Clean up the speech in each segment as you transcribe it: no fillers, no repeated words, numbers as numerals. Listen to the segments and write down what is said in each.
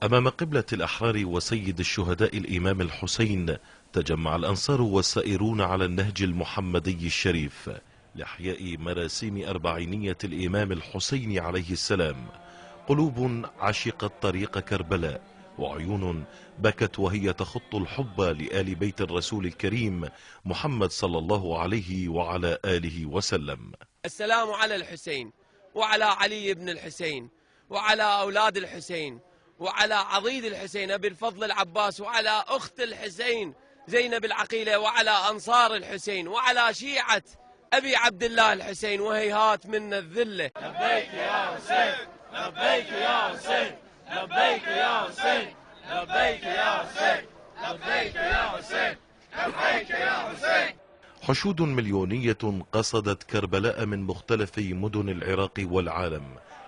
أمام قبلة الأحرار وسيد الشهداء الإمام الحسين تجمع الأنصار والسائرون على النهج المحمدي الشريف لإحياء مراسيم أربعينية الإمام الحسين عليه السلام. قلوب عشقت طريق كربلاء، وعيون بكت وهي تخط الحب لآل بيت الرسول الكريم محمد صلى الله عليه وعلى آله وسلم. السلام على الحسين وعلى علي بن الحسين وعلى أولاد الحسين وعلى عضيد الحسين أبي الفضل العباس وعلى أخت الحسين زينب العقيلة وعلى أنصار الحسين وعلى شيعة أبي عبد الله الحسين وهيهات من الذلة. لبيك يا حسين، لبيك يا حسين، لبيك يا حسين، لبيك يا حسين، لبيك يا حسين، لبيك يا حسين. حشود مليونية قصدت كربلاء من مختلف مدن العراق والعالم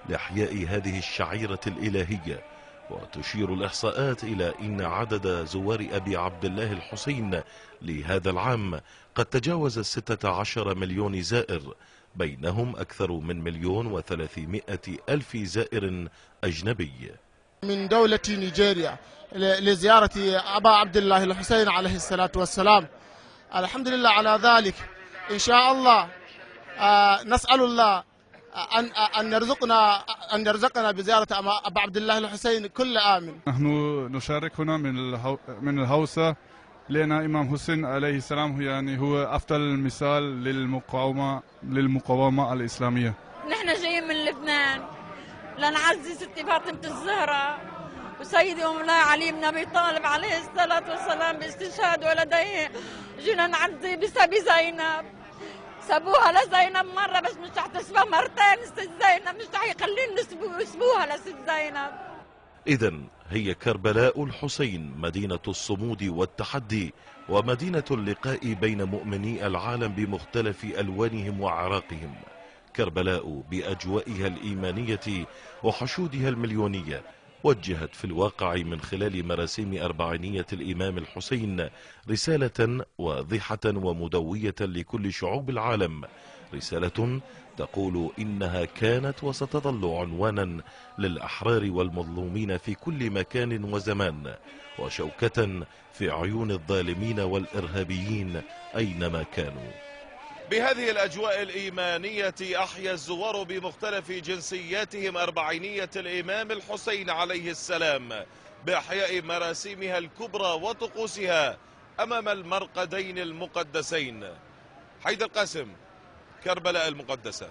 لإحياء هذه الشعيرة الإلهية. وتشير الإحصاءات إلى أن عدد زوار أبي عبد الله الحسين لهذا العام قد تجاوز 16 مليون زائر، بينهم أكثر من 1,300,000 زائر أجنبي. من دولة نيجيريا لزيارة أبا عبد الله الحسين عليه الصلاة والسلام. الحمد لله على ذلك. إن شاء الله نسأل الله أن يرزقنا بزيارة أبا عبد الله الحسين كل آمن. نحن نشارك هنا من الهوسة، لأن إمام حسين عليه السلام هو أفضل مثال للمقاومة الإسلامية. نحن جايين من لبنان لنعزي ستي فاطمة الزهراء وسيدي مولاي علي بن أبي طالب عليه الصلاة والسلام باستشهاد ولديه. جينا نعزي بسبي زينب، سبوها لزينب مرة بس مش رح تسبى مرتين. ست زينب مش رح يخلين يسبوها لست زينب. إذن هي كربلاء الحسين مدينة الصمود والتحدي، ومدينة اللقاء بين مؤمني العالم بمختلف ألوانهم وأعراقهم. كربلاء بأجوائها الإيمانية وحشودها المليونية وجهت في الواقع من خلال مراسيم أربعينية الإمام الحسين رسالة واضحة ومدوية لكل شعوب العالم، رسالة تقول إنها كانت وستظل عنوانا للأحرار والمظلومين في كل مكان وزمان، وشوكة في عيون الظالمين والإرهابيين أينما كانوا. بهذه الأجواء الإيمانية أحيا الزوار بمختلف جنسياتهم أربعينية الإمام الحسين عليه السلام بإحياء مراسيمها الكبرى وطقوسها أمام المرقدين المقدسين. حيدر قاسم، كربلاء المقدسة.